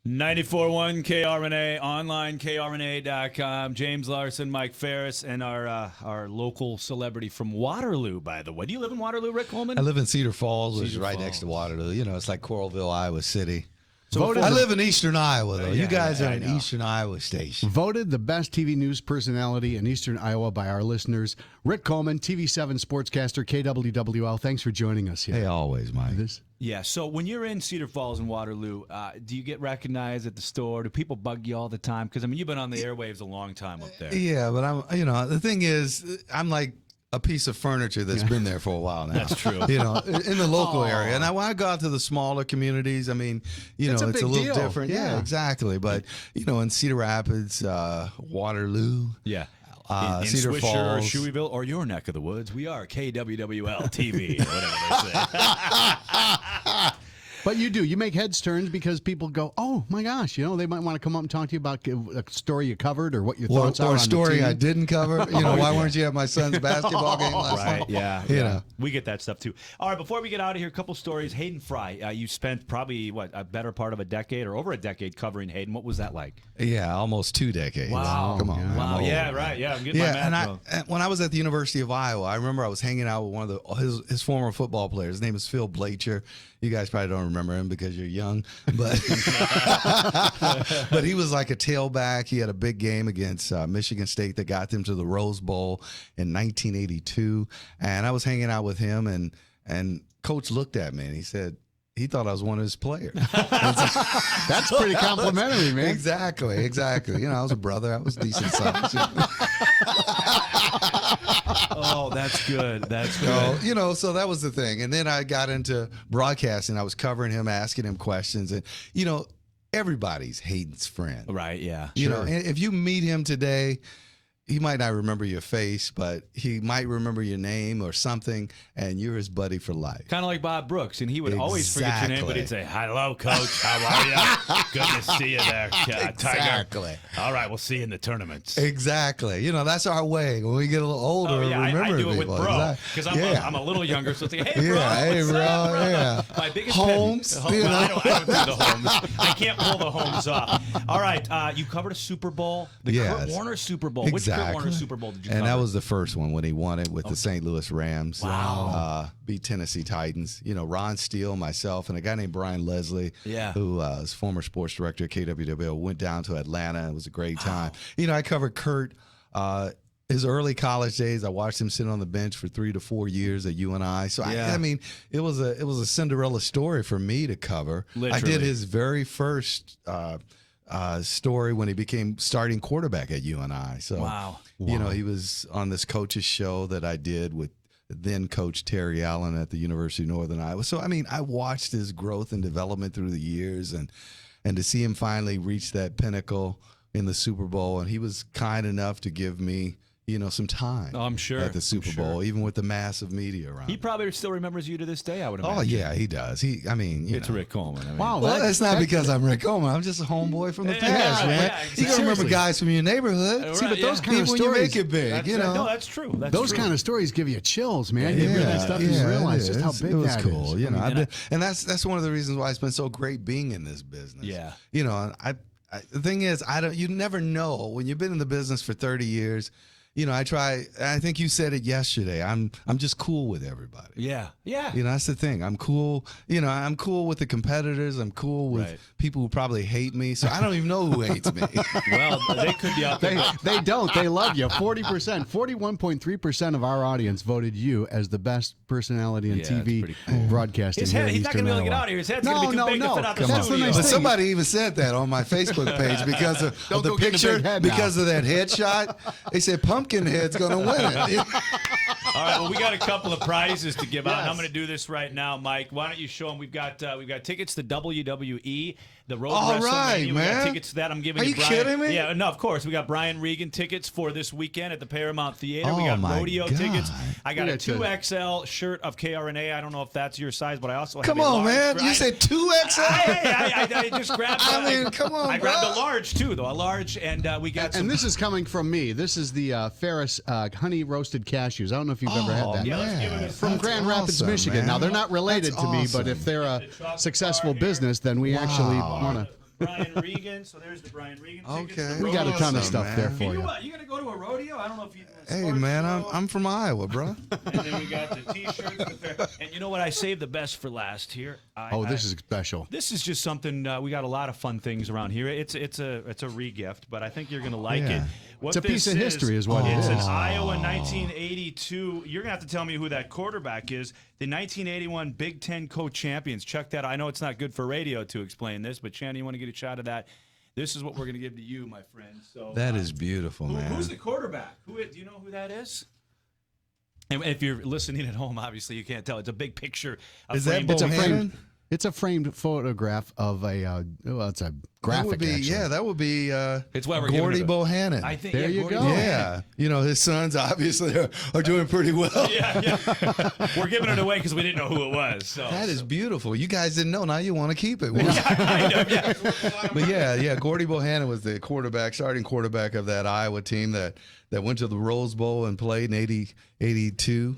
94.1 KRNA, online KRNA.com. Jaymz Larson, Mike Ferris, and our local celebrity from Waterloo, by the way. Do you live in Waterloo, Rick Coleman? I live in Cedar Falls, which is right next to Waterloo. You know, it's like Coralville, Iowa City. So I live in eastern Iowa, though. You guys are an eastern Iowa station. Voted the best TV news personality in eastern Iowa by our listeners. Rick Coleman, TV7 sportscaster, KWWL. Thanks for joining us here. Hey, always, Mike. Yeah, so when you're in Cedar Falls and Waterloo, do you get recognized at the store? Do people bug you all the time? Because, I mean, you've been on the airwaves a long time up there. Yeah, but the thing is, I'm like a piece of furniture that's been there for a while now. That's true. You know, in the local area. And when I go out to the smaller communities, I mean, it's a little different. Yeah, exactly. But, in Cedar Rapids, Waterloo. Yeah. In Cedar Swisher Falls, or Shoeyville, or your neck of the woods, we are KWWL TV, whatever they say. But you do. You make heads turns because people go, oh, my gosh, they might want to come up and talk to you about a story you covered or what your thoughts are on a story the team. I didn't cover. Why weren't you at my son's basketball game last night? Right, yeah. We get that stuff, too. All right, before we get out of here, a couple stories. Hayden Fry, you spent probably, a better part of a decade or over a decade covering Hayden. What was that like? Yeah, almost 2 decades. Wow. Come on. Wow, yeah, right. Yeah, I'm getting my math and when I was at the University of Iowa, I remember I was hanging out with one of his former football players. His name is Phil Blacher. You guys probably don't remember him because you're young, but but he was like a tailback. He had a big game against Michigan State that got them to the Rose Bowl in 1982. And I was hanging out with him, and Coach looked at me and he said he thought I was one of his players. That's pretty complimentary, man. Exactly. I was a brother. I was decent size. Oh, that's good. That's good. So that was the thing. And then I got into broadcasting. I was covering him, asking him questions. And, everybody's Hayden's friend. Right, yeah. And if you meet him today, he might not remember your face, but he might remember your name or something, and you're his buddy for life. Kind of like Bob Brooks, and he would always forget your name, but he'd say, "Hello, Coach. How are you? Good to see you there, Tiger." Exactly. All right, we'll see you in the tournaments. Exactly. That's our way. When we get a little older, remember I do it people. with bro, because I'm a little younger, so it's like, hey, bro, hey, what's bro, up, bro? Yeah. My biggest Holmes. I don't do the Holmes. I can't pull the Holmes off. All right, you covered a Super Bowl, the Kurt Warner Super Bowl. Exactly. Which Kurt Warner Super Bowl did you cover? And that was the first one when he won it with the St. Louis Rams. Wow. Beat Tennessee Titans. Ron Steele, myself, and a guy named Brian Leslie, who was former sports director at KWWL, went down to Atlanta. It was a great time. I covered Kurt. His early college days, I watched him sit on the bench for 3 to 4 years at UNI. So I mean, it was a Cinderella story for me to cover. Literally. I did his very first story when he became starting quarterback at UNI. So wow. He was on this coach's show that I did with then Coach Terry Allen at the University of Northern Iowa. So I mean, I watched his growth and development through the years, and to see him finally reach that pinnacle in the Super Bowl, and he was kind enough to give me some time. Oh, I'm sure. At the Super Bowl, even with the massive media around. He probably still remembers you to this day, I would imagine. Oh, yeah, he does. It's Rick Coleman. Wow. Well, that's not because I'm Rick Coleman. I'm just a homeboy from the past, man. Yeah, You can remember guys from your neighborhood. Right, See, but those kind of when stories, you make it big, No, that's true. Those kind of stories give you chills, man. You hear that stuff, you realize just how big that is. It was cool. And that's one of the reasons why it's been so great being in this business. Yeah. The thing is, you never know when you've been in the business for 30 years. I think you said it yesterday. I'm just cool with everybody. Yeah. That's the thing. I'm cool. I'm cool with the competitors. I'm cool with people who probably hate me. So I don't even know who hates me. Well, they could be out there. They don't. They love you. 40%, 41.3% of our audience voted you as the best personality in TV broadcasting. He's not going to be able to get out of here. His head's going to be too big to fit out the studio. But somebody even said that on my Facebook page because of the picture, because of that headshot. They said Pumpkin Head's going to win it. All right, well, we got a couple of prizes to give out. And I'm going to do this right now, Mike. Why don't you show them? We've got tickets to WWE, the Road WrestleMania. Right, we got tickets to that. I'm giving Are you you Brian. kidding me? Yeah, no, of course. We got Brian Regan tickets for this weekend at the Paramount Theater. Oh, we got my rodeo God. tickets. I got a 2XL shirt of KRNA. I don't know if that's your size, but I also have Come a on, large. man. You said 2XL? I just grabbed. Come on, I grabbed a large too, though. A large, and we got. And this is coming from me. This is the Ferris honey roasted cashews. I don't know if you've ever had that. Yeah, let's give him his From Grand Rapids, Michigan. Man. Now, they're not related to me, but if they're a successful business, then we actually want to. Brian Regan. So there's the Brian Regan tickets. Okay. The We got a ton of Awesome, stuff man. there for You, you. you gonna go to a rodeo? I don't know if you. Hey, man, I'm from Iowa, bro. And then we got the T-shirts. And you know what? I saved the best for last here. This is special. This is just something. We got a lot of fun things around here. It's a re-gift, but I think you're gonna like Yeah. it. What It's a piece this of history is what it it's is. an Iowa 1982. You're gonna have to tell me who that quarterback is. The 1981 Big Ten co-champions. Check that. I know it's not good for radio to explain this, but Shannon, you want to get a shot of that? This is what we're gonna give to you, my friend. So That is beautiful, man. Who's the quarterback? Do you know who that is? And if you're listening at home, obviously you can't tell. It's a big picture. Is that framed- it's a Bohannon? It's a framed photograph of a. It's a That graphic. would be, actually. yeah, that would be It's why we're Gordy giving it Bohannon. I think. There yeah, you Gordy go. Bohannon. Yeah, you know, his sons obviously are doing pretty well. Yeah. We're giving it away because we didn't know who it was. So. That is beautiful. You guys didn't know. Now you want to keep it. kind of, yeah. But yeah, Gordy Bohannon was the starting quarterback of that Iowa team that went to the Rose Bowl and played in 82.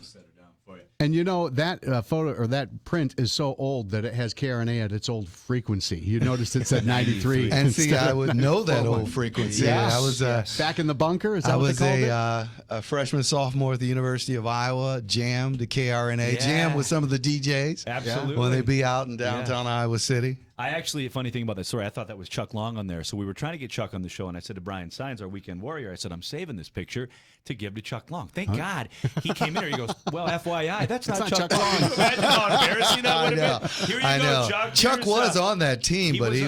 And you know that photo or that print is so old that it has KRNA at its old frequency. You noticed it said 93. And see, instead I of would know that 41. old frequency. Yes. I was back in the bunker. Is that I what was they called it? a freshman, sophomore at the University of Iowa. Jammed to KRNA. Yeah. Jammed with some of the DJs. Absolutely. When they be out in downtown Iowa City. I actually, a funny thing about that story, I thought that was Chuck Long on there. So we were trying to get Chuck on the show, and I said to Brian Sines, our weekend warrior, I said, I'm saving this picture to give to Chuck Long. Thank God he came in here. He goes, well, FYI, that's not Chuck Long. Can you imagine how embarrassing that would have been? Here you I go, know. Chuck. Chuck Here's, was on that team, he but was he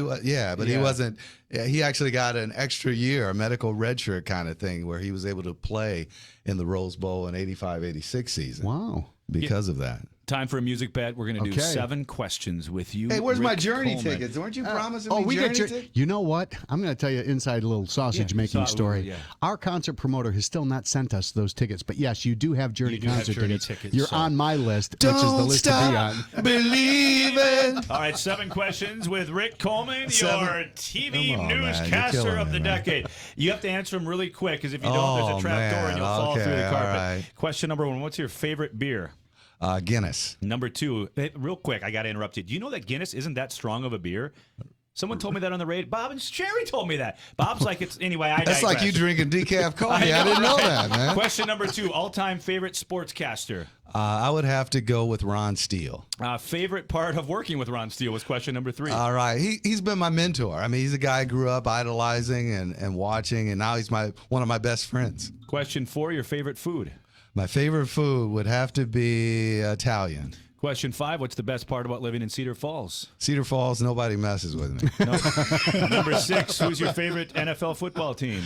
a- wasn't. Yeah, he actually got an extra year, a medical redshirt kind of thing, where he was able to play in the Rose Bowl in 85-86 season. Wow. Because of that. Time for a music bet. We're going to do Okay. 7 questions with you. Hey, where's my Rick Journey Coleman. tickets? Weren't you promising Oh, me we Journey get your. tickets? You know what? I'm going to tell you inside a little sausage making story. yeah. Our concert promoter has still not sent us those tickets, but yes, you do have Journey You do have concert Journey tickets. tickets, You're so- on my list, which is the Don't list to be stop on. believing. All right, 7 questions with Rick Coleman, 7. your TV Come on, man. You're newscaster killing of me, the man. decade. You have to answer them really quick because if you don't, there's Oh, a trap door and man. you'll fall Okay, through the all carpet. right. Question number 1, what's your favorite beer? Guinness. Number 2, real quick, I got to interrupt you. Do you know that Guinness isn't that strong of a beer? Someone told me that on the radio. Bob and Sherry told me that. Bob's like, it's anyway. I That's like you digress. drinking decaf coffee. I didn't know right? that, man. Question number 2, all-time favorite sportscaster. I would have to go with Ron Steele. Favorite part of working with Ron Steele was question number 3. All right. He's been my mentor. I mean, he's a guy I grew up idolizing and watching, and now he's one of my best friends. Question 4, your favorite food. My favorite food would have to be Italian. Question 5, what's the best part about living in Cedar Falls? Cedar Falls, nobody messes with me. Number 6, who's your favorite NFL football team?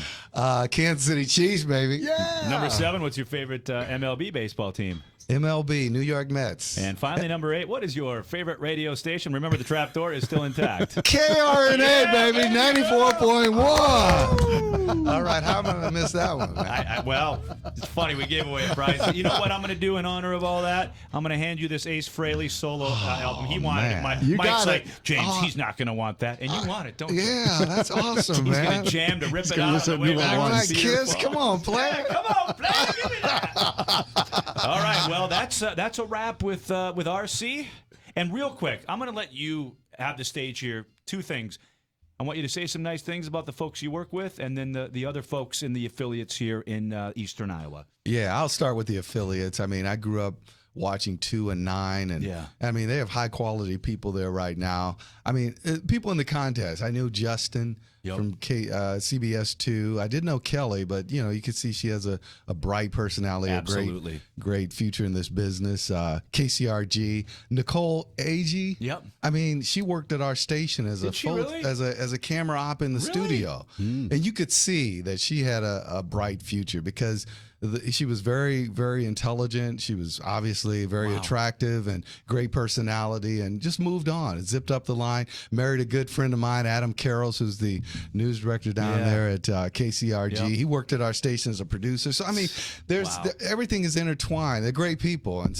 Kansas City Chiefs, baby. Yeah. Number 7, what's your favorite MLB baseball team? MLB, New York Mets. And finally, number 8, what is your favorite radio station? Remember, the trapdoor is still intact. KRNA, baby, 94.1. All right, how am I going to miss that one, man? Well, it's funny. We gave away a prize. You know what I'm going to do in honor of all that? I'm going to hand you this Ace Frehley solo album. He wanted man. it. You Mike's got like, it. James, he's not going to want that. And you want it, don't you? Yeah, that's awesome, He's going man. to jam to rip it gonna out listen of the way to we it All want right, to see kids, it. come on, play. Come on, play. Give me that. All right. Well, that's a wrap with RC. And real quick, I'm going to let you have the stage here. 2 things. I want you to say some nice things about the folks you work with, and then the other folks in the affiliates here in Eastern Iowa. Yeah, I'll start with the affiliates. I mean, I grew up watching 2 and 9, and Yeah. I mean, they have high quality people there right now. I mean, people in the contest. I knew Justin from CBS 2. I didn't know Kelly, but you know, you could see she has a bright personality, Absolutely. a great future in this business. KCRG, Nicole Agee. Yep. I mean, she worked at our station as Did she really? as a camera op in the studio, and you could see that she had a bright future because she was very, very intelligent. She was obviously very attractive and great personality, and just moved on. Zipped up the line. Married a good friend of mine, Adam Carrolls, who's the news director down there at KCRG. Yep. He worked at our station as a producer. So I mean, everything is intertwined. They're great people, and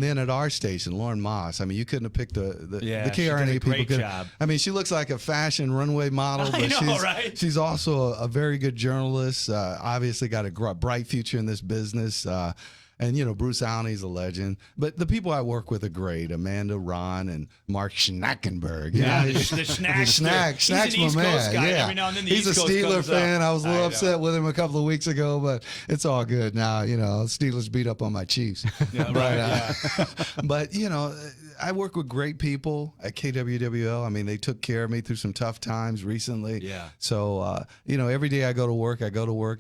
then at our station, Lauren Moss. I mean, you couldn't have picked the she did a KRNA people. great couldn't- job. I mean, she looks like a fashion runway model, I but know, right? she's also a very good journalist. Obviously, got a bright future in this business. And, Bruce Alney's a legend. But the people I work with are great. Amanda, Ron, and Mark Schnackenberg. Yeah, the Schnack. Schnack's He's an East my Coast man. guy. Yeah. Every now and then the He's East a Coast Steeler comes fan. up. I was a little I upset know. with him a couple of weeks ago, but it's all good now. Steelers beat up on my Chiefs. Yeah, right, But, I work with great people at KWWL. I mean, they took care of me through some tough times recently. Yeah. So, every day I go to work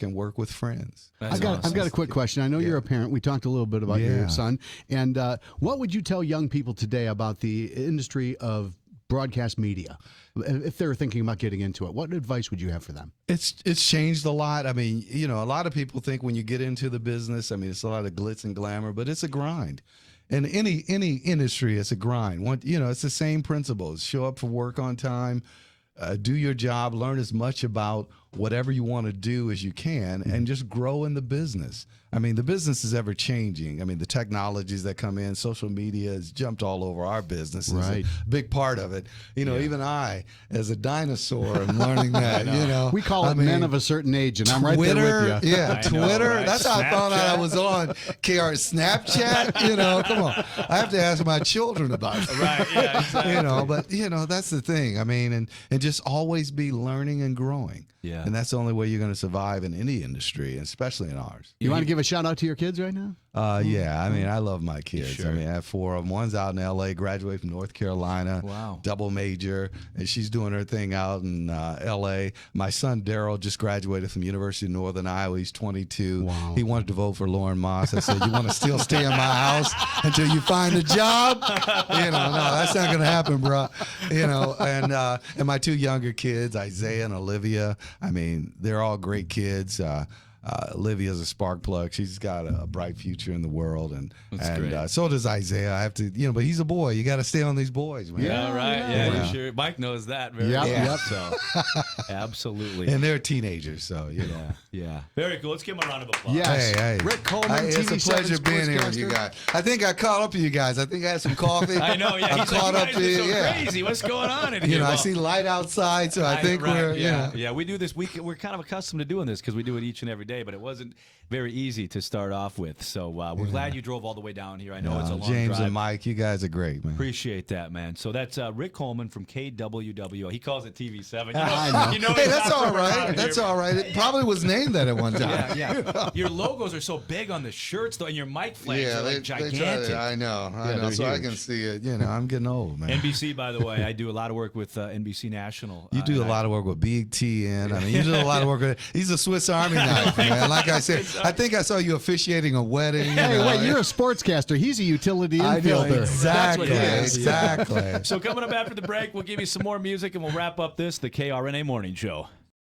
and work with friends. That's I've got a quick question. I know you're a parent. We talked a little bit about your Yeah. son. And what would you tell young people today about the industry of broadcast media? If they're thinking about getting into it, what advice would you have for them? It's changed a lot. I mean, a lot of people think when you get into the business, I mean, it's a lot of glitz and glamour, but it's a grind. In any industry, it's a grind. It's the same principles. Show up for work on time, do your job, learn as much about whatever you want to do as you can, and just grow in the business. I mean, the business is ever changing. I mean, the technologies that come in, social media has jumped all over our business. Right. It's a big part of it. Even I, as a dinosaur, am learning that. We call it men of a certain age, and I'm right there with you. Yeah, I know, Twitter. right? That's how I found out I was on Snapchat. Come on. I have to ask my children about it. Right, yeah, exactly. But that's the thing. I mean, and just always be learning and growing. Yeah. And that's the only way you're going to survive in any industry, especially in ours. You want to give a shout out to your kids right now? Yeah, I mean, I love my kids. Sure. I mean, I have 4 of them. One's out in L.A., graduated from North Carolina. Wow. Double major, and she's doing her thing out in L.A. My son, Daryl, just graduated from University of Northern Iowa. He's 22. Wow. He wanted to vote for Lauren Moss. I said, you want to still stay in my house until you find a job? No, that's not going to happen, bro. And my 2 younger kids, Isaiah and Olivia, I mean, they're all great kids. Olivia's a spark plug. She's got a bright future in the world, and great. so does Isaiah. I have to, but he's a boy. You got to stay on these boys, man. Yeah, right. Yeah, Yeah. you sure. Mike knows that very Yep, well. yep. So, absolutely. And they're teenagers, so Yeah. Very cool. Let's give him a round of applause. Yes. Hey, Rick Coleman, it's a TV7 pleasure being here with you sportscaster. guys. I think I caught up to you guys. I think I had some coffee. I know. Yeah. I'm He's like, caught you up guys to are so you. Yeah. crazy. What's going on in here? I Well, see light outside, so I think right, we're yeah. We do this. We're kind of accustomed to doing this because we do it each and every day, but it wasn't very easy to start off with. So we're glad you drove all the way down here. I know it's a long Jaymz drive. and Mike, you guys are great, man. Appreciate that, man. So that's Rick Coleman from KWWO. He calls it TV7. I know. You know Hey, he's that's not all from around right. That's here. all right. It probably was named that at one time. Yeah. Your logos are so big on the shirts, though, and your mic flags are like gigantic. I know. they're So I huge. can see it. I'm getting old, man. NBC, by the way, I do a lot of work with NBC National. You do a lot of work with BTN. I mean, you do a lot of work with. He's a Swiss Army knife, man. Like I said, I think I saw you officiating a wedding. Hey, wait, you're a sportscaster. He's a utility I know, infielder. exactly. That's what he is. Exactly. So coming up after the break, we'll give you some more music, and we'll wrap up the KRNA Morning Show.